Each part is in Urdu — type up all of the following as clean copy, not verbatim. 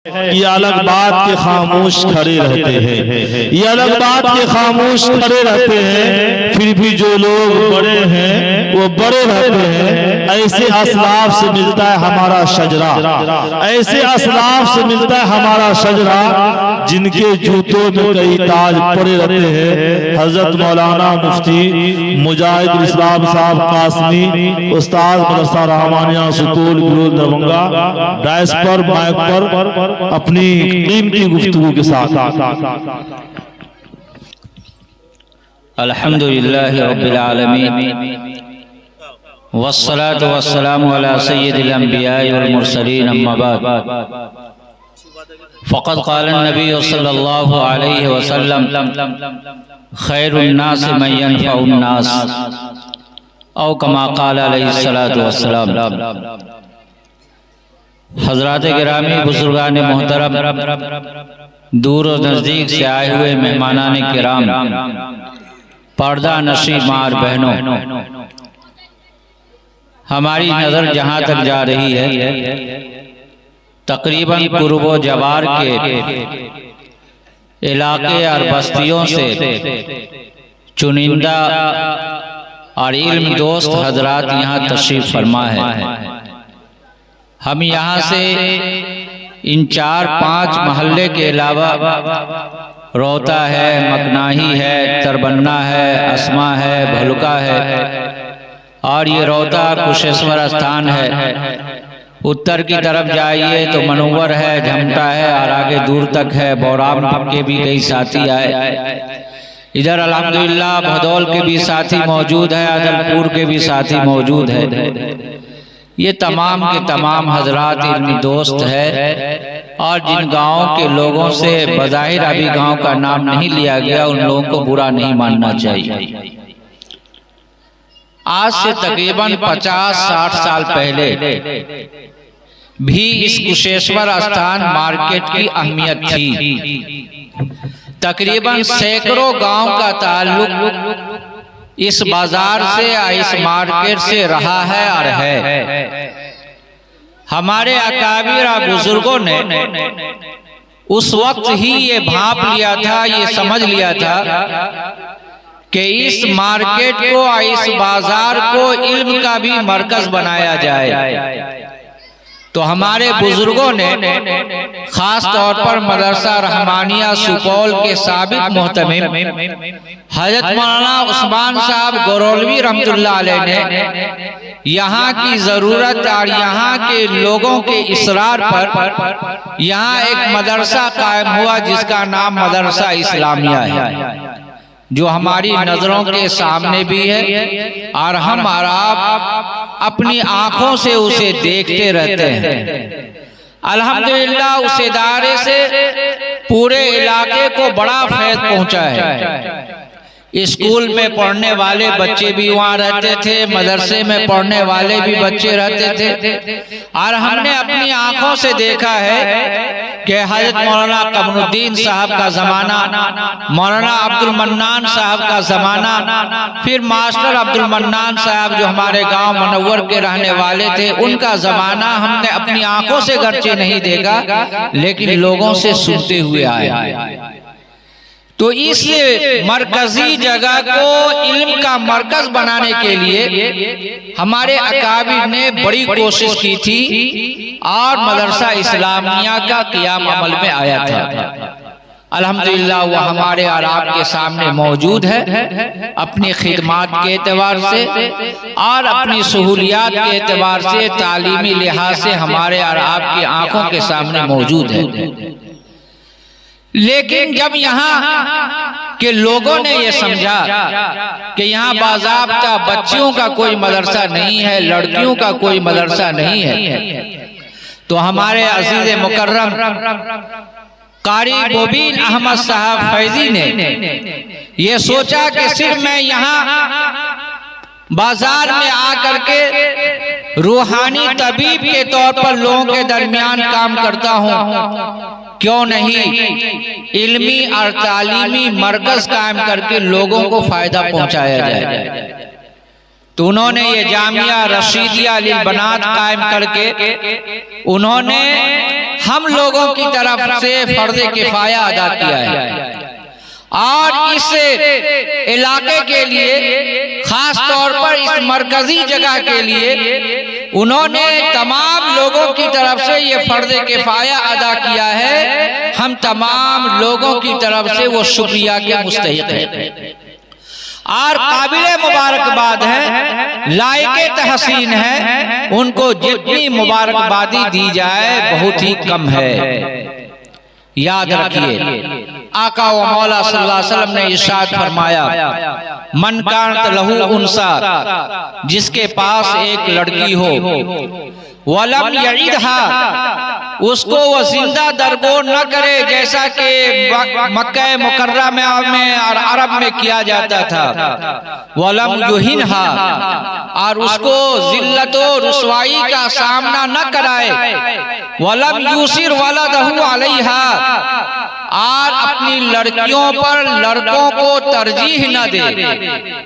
یہ الگ بات کے خاموش کھڑے رہتے ہیں، یہ الگ بات کے خاموش کھڑے رہتے ہیں، پھر بھی جو لوگ بڑے ہیں وہ بڑے رہتے ہیں۔ ایسے اسلاف سے ملتا ہے ہمارا شجرہ، ایسے اسلاف سے ملتا ہے ہمارا شجرہ جن کے جوتوں میں کئی تاج پڑے رہتے ہیں۔ حضرت مولانا مفتی مجاہد الاسلام صاحب قاسمی، استاد مدرسہ رحمانیہ سطول گرود دربھنگہ، ڈائس پر مائک پر اپنی قیمتی گفتگو کے ساتھ۔ الحمدللہ رب العالمین والصلاة والسلام علی سید الانبیاء والمرسلین، اما بعد فقد قال النبی صلی اللہ علیہ وسلم خیر الناس من ينفع الناس، او کما قال علیہ السلام۔ حضرات گرامی، بزرگان محترم، دور و نزدیک سے آئے ہوئے مہمانان کرام، پردہ نشین ماں اور بہنوں، ہماری نظر جہاں تک جا رہی ہے تقریباً قرب و جوار کے علاقے اور بستیوں سے چنندہ اور علم دوست حضرات یہاں تشریف فرما ہے۔ ہم یہاں سے ان 4-5 محلے کے علاوہ روتا ہے، مکناہی ہے، تربنا ہے، اسما ہے، بھلکا ہے، اور یہ روتا کشیشور استھان ہے۔ اتر کی طرف جائیے تو منور ہے، جھمٹا ہے، اور آگے دور تک ہے۔ بورام کے بھی کئی ساتھی آئے، ادھر الحمدللہ بھدول کے بھی ساتھی موجود ہے، عدلپور کے بھی ساتھی موجود ہے۔ یہ تمام کے تمام حضرات علمی دوست ہے، اور جن گاؤں کے لوگوں سے بظاہر ابھی گاؤں کا نام نہیں لیا گیا، ان لوگوں کو برا نہیں ماننا چاہیے۔ آج سے تقریباً 50-60 سال پہلے بھی اس کشیشور استھان مارکیٹ کی اہمیت تھی۔ تقریباً سینکڑوں گاؤں کا تعلق اس بازار سے یا اس مارکیٹ سے رہا ہے اور ہے۔ ہمارے اکابر اور بزرگوں نے اس وقت ہی یہ بھانپ لیا تھا، یہ سمجھ لیا تھا کہ اس مارکیٹ کو، اس بازار کو علم کا بھی مرکز بنایا جائے۔ تو ہمارے بزرگوں نے خاص طور پر مدرسہ رحمانیہ سپول کے سابق محتمم حضرت مولانا عثمان صاحب گورولوی رحمت اللہ علیہ نے یہاں کی ضرورت اور یہاں کے لوگوں کے اصرار پر یہاں ایک مدرسہ قائم ہوا جس کا نام مدرسہ اسلامیہ ہے، جو ہماری نظروں کے سامنے بھی ہے، اور ہم اور آپ اپنی آنکھوں سے اسے دیکھتے رہتے ہیں۔ الحمدللہ اس ادارے سے پورے علاقے کو بڑا فیض پہنچا ہے۔ اسکول میں پڑھنے والے بچے بھی وہاں رہتے تھے، مدرسے میں پڑھنے والے بھی بچے رہتے تھے، اور ہم نے اپنی آنکھوں سے دیکھا ہے کہ حضرت مولانا قمر الدین صاحب کا زمانہ، مولانا عبد المنان صاحب کا زمانہ، پھر ماسٹر عبد المنان صاحب جو ہمارے گاؤں منور کے رہنے والے تھے، ان کا زمانہ ہم نے اپنی آنکھوں سے گرچہ نہیں دیکھا لیکن لوگوں سے سنتے ہوئے آئے۔ تو اس مرکزی جگہ کو علم کا مرکز بنانے کے لیے ہمارے اکابر نے بڑی کوشش کی تھی، اور مدرسہ اسلامیہ کا قیام عمل میں آیا تھا۔ الحمدللہ وہ ہمارے اور آپ کے سامنے موجود ہے، اپنی خدمات کے اعتبار سے اور اپنی سہولیات کے اعتبار سے، تعلیمی لحاظ سے ہمارے اور آپ کی آنکھوں کے سامنے موجود ہے۔ لیکن جب یہاں کے لوگوں نے یہ سمجھا کہ یہاں باضابطہ بچیوں کا کوئی مدرسہ نہیں ہے، لڑکیوں کا کوئی مدرسہ نہیں ہے، تو ہمارے عزیز مکرم قاری مبین احمد صاحب فیضی نے یہ سوچا کہ صرف میں یہاں بازار میں آ کر کے روحانی طبیب کے طور پر لوگوں کے درمیان کام کرتا ہوں، کیوں نہیں علمی اور تعلیمی مرکز قائم کر کے لوگوں کو فائدہ پہنچایا جائے۔ تو انہوں نے یہ جامعہ رشیدیہ للبنات قائم کر کے انہوں نے ہم لوگوں کی طرف سے فرض کفایہ ادا کیا ہے، اور اس علاقے کے لیے خاص طور پر اس مرکزی جگہ کے لیے انہوں نے تمام لوگوں کی طرف سے یہ فرض کفایہ ادا کیا ہے۔ ہم تمام لوگوں کی طرف سے وہ شکریہ کے مستحق ہیں اور قابل مبارکباد ہیں، لائق تحسین ہے، ان کو جتنی مبارکبادی دی جائے بہت ہی کم ہے۔ یاد رکھیے آقا و مولا صلی اللہ علیہ وسلم نے ارشاد فرمایا، من کانت لہو انسا، جس کے پاس ایک لڑکی ہو، ولم یعدھا، اس کو وہ زندہ درگور نہ کرے جیسا کہ مکہ مکرمہ میں اور عرب میں کیا جاتا تھا، ولم یہنھا، اور اس کو ذلت و رسوائی کا سامنا نہ کرائے، ولم یوسر ولدہ علیہا، اور اپنی لڑکیوں پر لڑکوں کو ترجیح نہ دے۔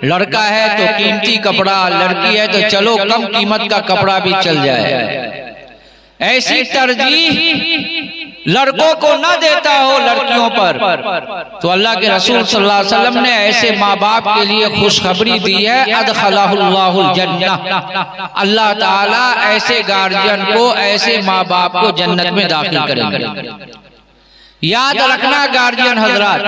لڑکا ہے تو قیمتی کپڑا، لڑکی ہے تو چلو کم قیمت کا کپڑا بھی چل جائے، ایسی ترجیح لڑکوں کو نہ دیتا ہو لڑکیوں پر، تو اللہ کے رسول صلی اللہ علیہ وسلم نے ایسے ماں باپ کے لیے خوشخبری دی ہے، ادخلہ اللہ الجنہ، اللہ تعالیٰ ایسے گارجین کو، ایسے ماں باپ کو جنت میں داخل کریں گے۔ یاد رکھنا گارجین حضرات،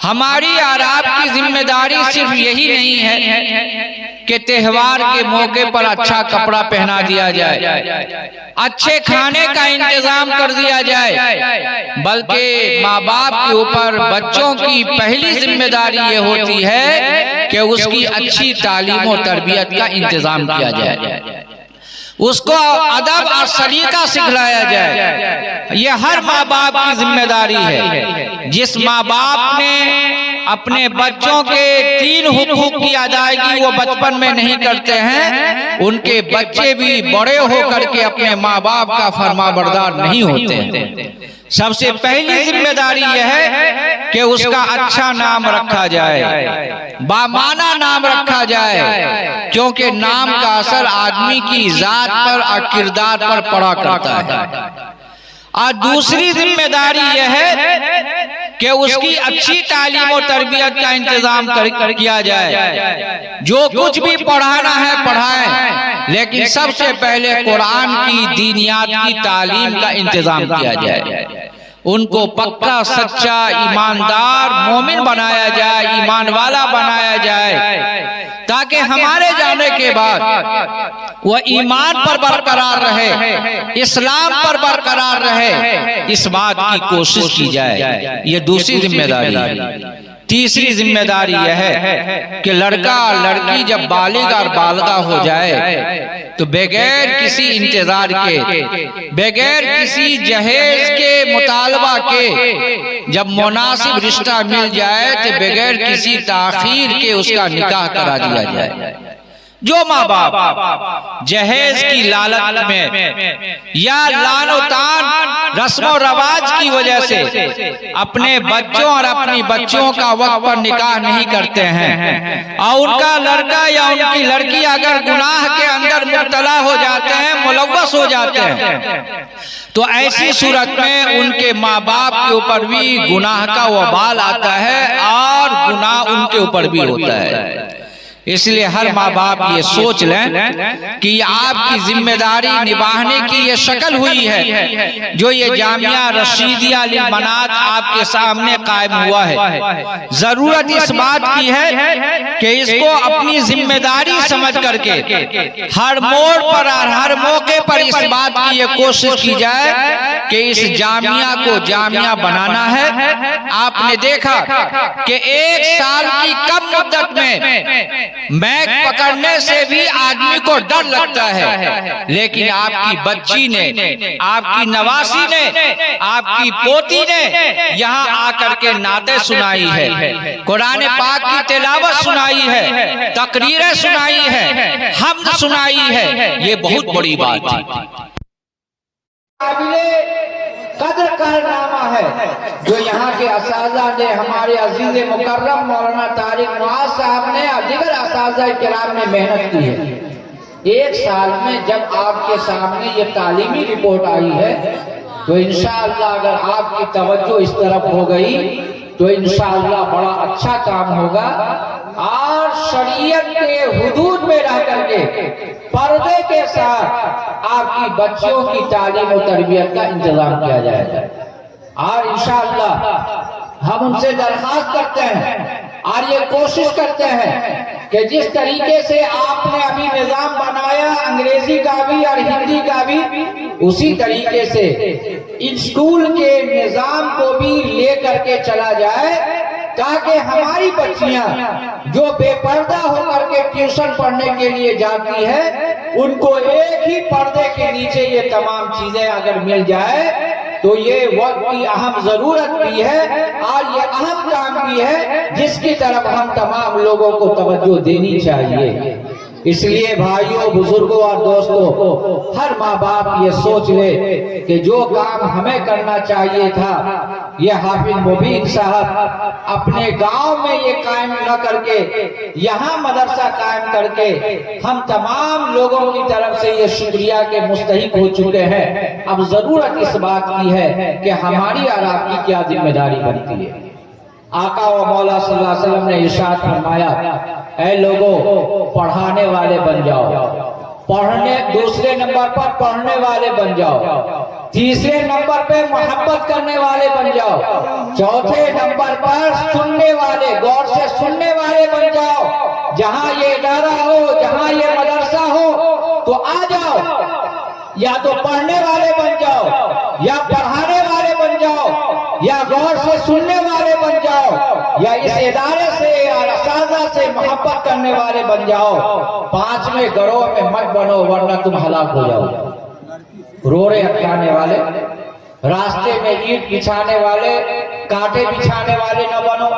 ہماری اور آپ کی ذمہ داری صرف یہی نہیں ہے کہ تہوار کے موقع پر اچھا کپڑا پہنا دیا جائے، اچھے کھانے کا انتظام کر دیا جائے، بلکہ ماں باپ کے اوپر بچوں کی پہلی ذمہ داری یہ ہوتی ہے کہ اس کی اچھی تعلیم و تربیت کا انتظام کیا جائے، اس کو ادب اور سلیقہ سکھلایا جائے۔ یہ ہر ماں باپ کی ذمہ داری ہے۔ جس ماں باپ نے اپنے بچوں کے 3 حقوق کی ادائیگی وہ بچپن میں نہیں کرتے ہیں، ان کے بچے بھی بڑے ہو کر کے اپنے ماں باپ کا فرما بردار نہیں ہوتے ہیں۔ سب سے پہلی ذمہ داری یہ ہے کہ اس کا اچھا نام رکھا جائے، بامعنی نام رکھا جائے، کیونکہ نام کا اثر آدمی کی ذات پر اور کردار پر پڑا کرتا ہے۔ اور دوسری ذمہ داری یہ ہے کہ اس کی اچھی تعلیم و تربیت کا انتظام کیا جائے، جو کچھ بھی پڑھانا ہے پڑھائیں، لیکن سب سے پہلے قرآن کی دینیات کی تعلیم کا انتظام کیا جائے، ان کو پکا سچا ایماندار مومن بنایا جائے، ایمان والا بنایا جائے، تاکہ ہمارے جانے کے بعد وہ ایمان پر برقرار رہے، اسلام پر برقرار رہے، اس بات کی کوشش کی جائے۔ یہ دوسری ذمہ داری ہے۔ تیسری ذمہ داری یہ ہے کہ لڑکا اور لڑکی جب بالغ اور بالغہ ہو جائے تو بغیر کسی انتظار کے، بغیر کسی جہیز کے مطالبہ کے جب مناسب رشتہ مل جائے تو بغیر کسی تاخیر کے اس کا نکاح کرا دیا جائے۔ جو ماں باپ جہیز کی لالچ میں یا لان و تان رسم و رواج کی وجہ سے اپنے بچوں اور اپنی بچوں کا وقت پر نکاح نہیں کرتے ہیں، اور ان کا لڑکا یا ان کی لڑکی اگر گناہ کے اندر مبتلا ہو جاتے ہیں، ملوث ہو جاتے ہیں، تو ایسی صورت میں ان کے ماں باپ کے اوپر بھی گناہ کا وبال آتا ہے اور گناہ ان کے اوپر بھی ہوتا ہے۔ اس لیے ہر ماں باپ یہ سوچ لیں کہ یہ آپ کی ذمہ داری نبھانے کی یہ شکل ہوئی ہے جو یہ جامعہ رشیدیہ للبنات آپ کے سامنے قائم ہوا ہے۔ ضرورت اس بات کی ہے کہ اس کو اپنی ذمہ داری سمجھ کر کے ہر موڑ پر اور ہر موقع پر اس بات کی یہ کوشش کی جائے کہ اس جامعہ کو جامعہ بنانا ہے۔ آپ نے دیکھا کہ 1 سال کی کم مدت میں میک پکڑنے سے بھی آدمی کو ڈر لگتا ہے، لیکن آپ کی بچی نے، آپ کی نواسی نے، آپ کی پوتی نے یہاں آ کر کے نعتیں سنائی ہے، قرآن پاک کی تلاوت سنائی ہے، تقریریں سنائی ہے، حمد سنائی ہے۔ یہ بہت بڑی بات ہے، قدر کارنامہ ہے جو یہاں کے اساتذہ نے، ہمارے عزیز مکرم مولانا طارق معاذ صاحب نے اور دیگر اساتذہ کرام نے محنت کی ہے۔ 1 سال میں جب آپ کے سامنے یہ تعلیمی رپورٹ آئی ہے تو انشاءاللہ اگر آپ کی توجہ اس طرف ہو گئی تو انشاءاللہ بڑا اچھا کام ہوگا، اور شریعت کے حدود میں رہ کر کے پردے کے ساتھ آپ کی بچیوں کی تعلیم و تربیت کا انتظام کیا جائے گا۔ اور انشاءاللہ ہم ان سے درخواست کرتے ہیں اور یہ کوشش کرتے ہیں کہ جس طریقے سے آپ نے ابھی نظام بنایا انگریزی کا بھی اور ہندی کا بھی، اسی طریقے سے اسکول کے نظام کو بھی لے کر کے چلا جائے، تاکہ ہماری بچیاں جو بے پردہ ہو کر کے ٹیوشن پڑھنے کے لیے جاتی ہے، ان کو ایک ہی پردے کے نیچے یہ تمام چیزیں اگر مل جائے تو یہ وقت کی اہم ضرورت بھی ہے اور یہ اہم کام بھی ہے جس کی طرف ہم تمام لوگوں کو توجہ دینی چاہیے۔ اس لیے بھائیوں، بزرگوں اور دوستوں، ہر ماں باپ یہ سوچ لے کہ جو کام ہمیں کرنا چاہیے تھا یہ حافظ مبین صاحب اپنے گاؤں میں یہ قائم نہ کر کے یہاں مدرسہ قائم کر کے ہم تمام لوگوں کی طرف سے یہ شکریہ کے مستحق ہو چکے ہیں۔ اب ضرورت اس بات کی ہے کہ ہماری اور آپ کی کیا ذمہ داری بنتی ہے۔ آقا و مولا صلی اللہ علیہ وسلم نے ارشاد فرمایا، اے لوگوں پڑھانے والے بن جاؤ، دوسرے نمبر پر پڑھنے والے بن جاؤ، تیسرے نمبر پہ محبت کرنے والے بن جاؤ، چوتھے نمبر پر سننے والے، غور سے سننے والے بن جاؤ۔ جہاں یہ ادارہ ہو، جہاں یہ مدرسہ ہو تو آ جاؤ، یا تو پڑھنے والے بن جاؤ، یا پڑھانے والے بن جاؤ، یا غور سے سننے والے بن جاؤ، یا اس ادارے سے اور اساتذہ سے محبت کرنے والے بن جاؤ۔ پانچویں گروہ میں مت بنو ورنہ تم ہلاک ہو جاؤ۔ روڑے اٹکانے والے، راستے میں اینٹ بچھانے والے، کانٹے بچھانے والے نہ بنو۔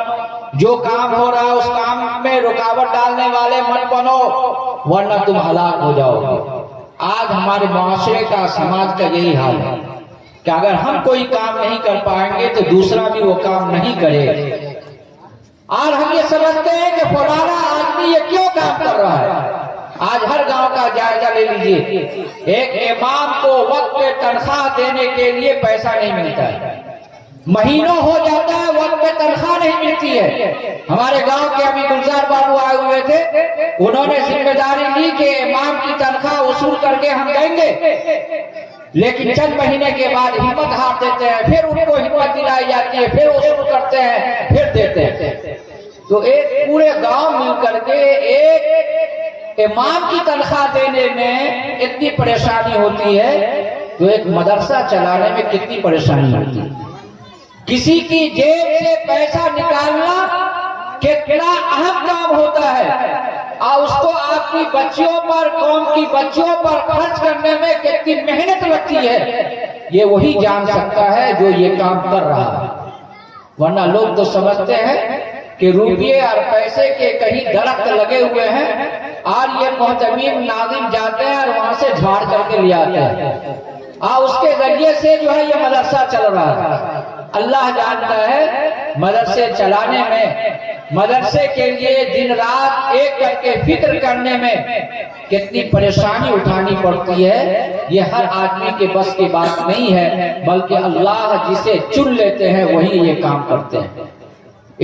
جو کام ہو رہا ہے اس کام میں رکاوٹ ڈالنے والے مت بنو ورنہ تم ہلاک ہو جاؤ گے۔ آج ہمارے معاشرے کا، سماج کا یہی حال ہے کہ اگر ہم کوئی کام نہیں کر پائیں گے تو دوسرا بھی وہ کام نہیں کرے، اور ہم یہ سمجھتے ہیں کہ فلانا آدمی یہ کیوں کام کر رہا ہے۔ آج ہر گاؤں کا جائزہ لے لیجئے، ایک امام کو وقت پہ تنخواہ دینے کے لیے پیسہ نہیں ملتا ہے، مہینوں ہو جاتا ہے وقت پہ تنخواہ نہیں ملتی ہے۔ ہمارے گاؤں کے ابھی گلزار بابو آئے ہوئے تھے، انہوں نے ذمہ داری لی کہ امام کی تنخواہ وصول کر کے ہم دیں گے، لیکن چند مہینے کے بعد ہمت ہار دیتے ہیں، پھر ان کو ہمت دلائی جاتی ہے، پھر وصول کرتے ہیں، پھر دیتے ہیں۔ تو ایک پورے گاؤں مل کر کے ایک امام کی تنخواہ دینے میں اتنی پریشانی ہوتی ہے تو ایک مدرسہ چلانے میں کتنی پریشانی ہوتی ہے۔ کسی کی جیب سے پیسہ نکالنا کتنا اہم کام ہوتا ہے، اور اس کو آپ کی بچیوں پر، قوم کی بچیوں پر خرچ کرنے میں کتنی محنت لگتی ہے، یہ وہی جان سکتا ہے جو یہ کام کر رہا ہے۔ ورنہ لوگ تو سمجھتے ہیں کہ روپیے اور پیسے کے کہیں درخت لگے ہوئے ہیں اور یہ محتمیم ناظم جاتے ہیں اور وہاں سے جھاڑ کر کے لے آتے ہیں، اور اس کے ذریعے سے جو ہے یہ مدرسہ چل رہا ہے۔ اللہ جانتا ہے مدرسے چلانے میں، مدرسے کے لیے دن رات ایک کر کے فکر کرنے میں کتنی پریشانی اٹھانی پڑتی ہے، یہ ہر آدمی کے بس کی بات نہیں ہے، بلکہ اللہ جسے چن لیتے ہیں وہی یہ کام کرتے ہیں۔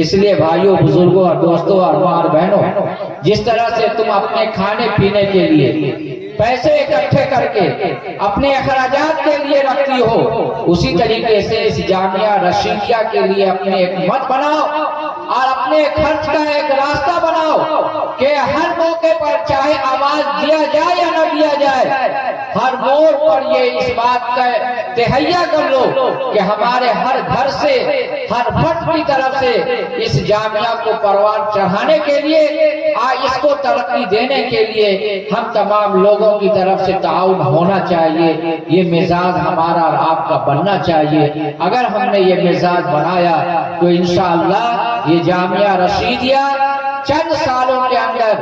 اس لیے بھائیوں، بزرگوں اور دوستوں اور ماں اور بہنوں، جس طرح سے تم اپنے کھانے پینے کے لیے پیسے اکٹھے کر کے اپنے اخراجات کے لیے رکھتی ہو، اسی طریقے سے اس جامعہ رشیدیہ کے لیے اپنے ایک مت بناؤ اور اپنے خرچ کا ایک راستہ بناؤ کہ ہر موقع پر چاہے آواز دیا جائے یا نہ دیا جائے، ہر موڑ پر یہ اس بات کا تہیہ کر لو کہ ہمارے ہر گھر سے، ہر فرد کی طرف سے اس جامعہ کو پروان چڑھانے کے لیے، اس کو ترقی دینے کے لیے ہم تمام لوگوں کی طرف سے تعاون ہونا چاہیے۔ یہ مزاج ہمارا اور آپ کا بننا چاہیے۔ اگر ہم نے یہ مزاج بنایا تو انشاءاللہ یہ جامعہ رشیدیہ چند سالوں کے اندر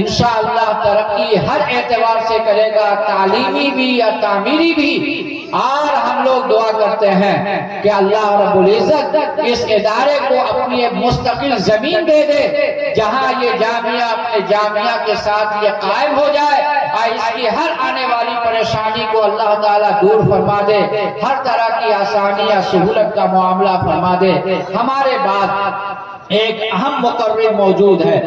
انشاءاللہ ترقی ہر اعتبار سے کرے گا، تعلیمی بھی یا تعمیری بھی۔ اور ہم لوگ دعا کرتے ہیں کہ اللہ رب العزت اس ادارے کو اپنی ایک مستقل زمین دے دے جہاں یہ جامعہ اپنے جامعہ کے ساتھ یہ قائم ہو جائے، اور اس کی ہر آنے والی پریشانی کو اللہ تعالیٰ دور فرما دے، ہر طرح کی آسانی یا سہولت کا معاملہ فرما دے۔ ہمارے بعد ایک اہم مقرر موجود ہے،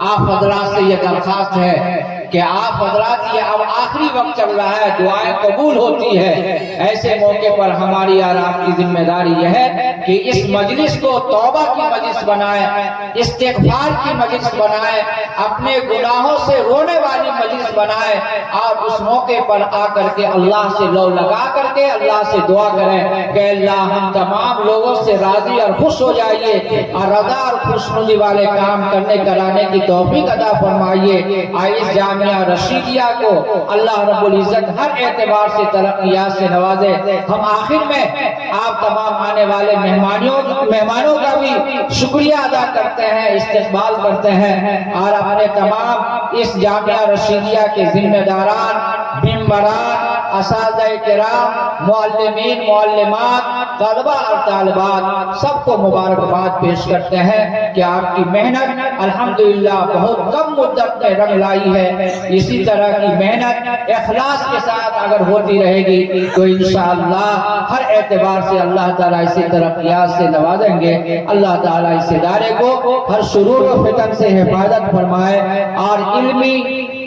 آپ حضرات سے یہ درخواست ہے کہ آپ حضرات، یہ اب آخری وقت چل رہا ہے، دعائیں قبول ہوتی ہے، ایسے موقع پر ہماری اور آپ کی ذمہ داری یہ ہے کہ اس مجلس کو توبہ کی مجلس بنائیں، استغفار کی مجلس بنائیں، اپنے گناہوں سے رونے والی مجلس بنائیں، اور اس موقع پر آ کر کے اللہ سے لو لگا کر کے اللہ سے دعا کریں کہ اللہ ہم تمام لوگوں سے راضی اور خوش ہو جائیے، اور رضا اور خوشنودی والے کام کرنے کرانے کی توفیق عطا فرمائیے۔ اس جامعہ رشیدیہ کو اللہ رب العزت ہر اعتبار سے ترقیات سے نوازے۔ ہم آخر میں آپ تمام آنے والے مہمانوں کا بھی شکریہ ادا کرتے ہیں، استقبال کرتے ہیں، اور اپنے تمام اس جامعہ رشیدیہ کے ذمہ داران، ممبران، اساتذہ کرام، معلمین، معلمات، طلبہ اور طالبات سب کو مبارکباد پیش کرتے ہیں کہ آپ کی محنت الحمدللہ بہت کم مدت میں رنگ لائی ہے۔ اسی طرح کی محنت اخلاص کے ساتھ اگر ہوتی رہے گی تو انشاءاللہ ہر اعتبار سے اللہ تعالیٰ اسی ترقیات سے نوازیں گے۔ اللہ تعالیٰ اس ادارے کو ہر شرور و فتن سے حفاظت فرمائے، اور علمی،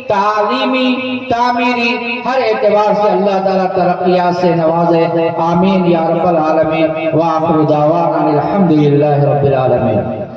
تعلیمی، تعمیری ہر اعتبار سے اللہ تعالیٰ ترقیات سے نوازے۔ آمین یا رب العالمین، وآخر دعوانا الحمدللہ رب العالمین۔